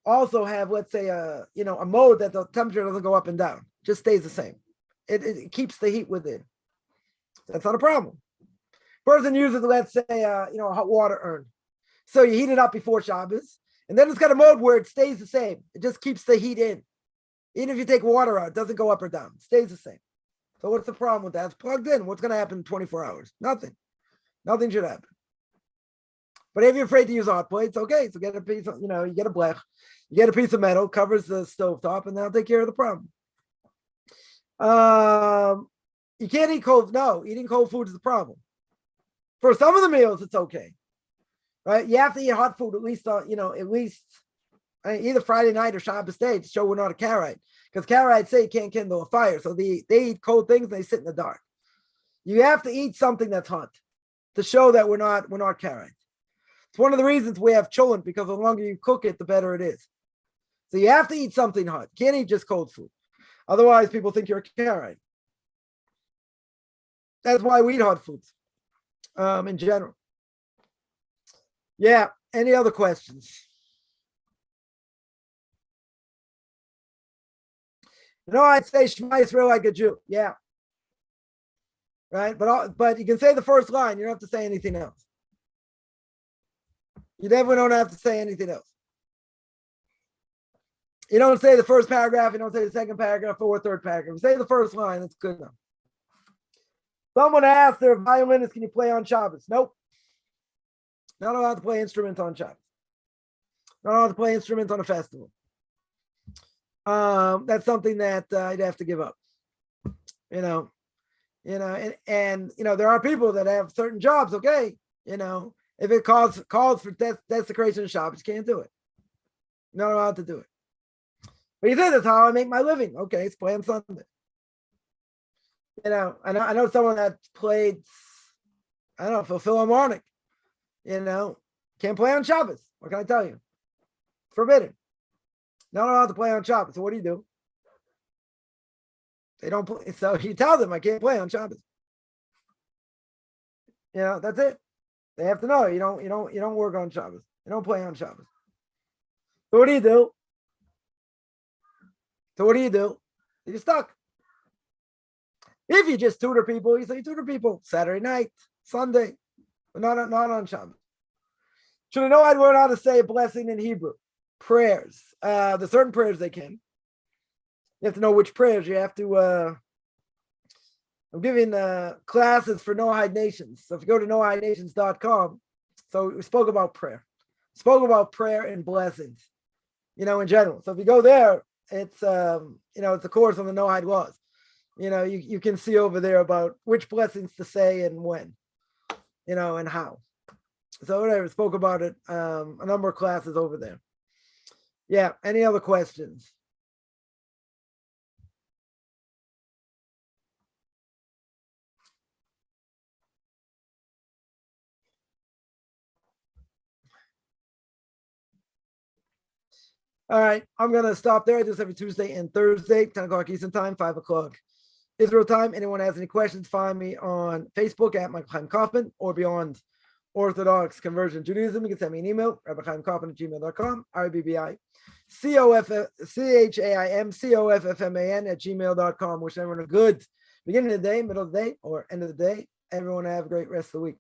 also have, let's say, a mode that the temperature doesn't go up and down, just stays the same. It keeps the heat within. That's not a problem. Person uses, let's say, a hot water urn. So you heat it up before Shabbos, and then it's got a mode where it stays the same. It just keeps the heat in. Even if you take water out, it doesn't go up or down. It stays the same. So what's the problem with that? It's plugged in. What's going to happen in 24 hours? Nothing. Nothing should happen. But if you're afraid to use hot plates, okay, so get a piece of, you get a blech, you get a piece of metal, covers the stovetop, and that'll take care of the problem. You can't eat cold. No, eating cold food is the problem. For some of the meals, it's okay, right? You have to eat hot food at least, either Friday night or Shabbos day to show we're not a Karaite. Because Karaites say you can't kindle a fire, so they eat cold things and they sit in the dark. You have to eat something that's hot to show that we're not Karaite. It's one of the reasons we have cholent, because the longer you cook it, the better it is. So you have to eat something hot. You can't eat just cold food. Otherwise, people think you're a Karaite. That's why we eat hot foods in general. Yeah. Any other questions? I'd say Shema Yisrael like a Jew. Yeah. Right. But you can say the first line. You don't have to say anything else. You definitely don't have to say anything else. You don't say the first paragraph. You don't say the second paragraph or third paragraph. You say the first line. That's good enough. Someone asked their violinist, can you play on Shabbos? Nope. Not allowed to play instruments on Shabbos. Not allowed to play instruments on a festival. That's something that I'd have to give up. And there are people that have certain jobs. Okay, if it calls for desecration of Shabbos, you can't do it. You're not allowed to do it. But you say that's how I make my living. Okay, it's play on Sunday. I know someone that played, for Philharmonic. Can't play on Shabbos. What can I tell you? Forbidden. Not allowed to play on Shabbos. So what do? They don't play. So you tell them I can't play on Shabbos. That's it. They have to know you don't work on Shabbos. You don't play on Shabbos. So what do? You're stuck. If you just tutor people, you say tutor people Saturday night, Sunday, but not on Shabbos. Should I know I'd learn how to say a blessing in Hebrew? Prayers. There's certain prayers they can. You have to know which prayers. You have to. I'm giving classes for Noahide Nations. So if you go to noahidenations.com, so we spoke about prayer. Spoke about prayer and blessings, in general. So if you go there, it's it's a course on the Noahide laws. You can see over there about which blessings to say and when, and how. So whatever, spoke about it, a number of classes over there. Yeah. Any other questions? All right. I'm going to stop there. I do this every Tuesday and Thursday, 10 o'clock Eastern time, 5 o'clock Israel time. Anyone has any questions, find me on Facebook at Rabbi Chaim Coffman or Beyond Orthodox Conversion Judaism. You can send me an email, rabbichaimcoffman@gmail.com, RBBICHAIMCOFFMAN@gmail.com. Wish everyone a good beginning of the day, middle of the day, or end of the day. Everyone have a great rest of the week.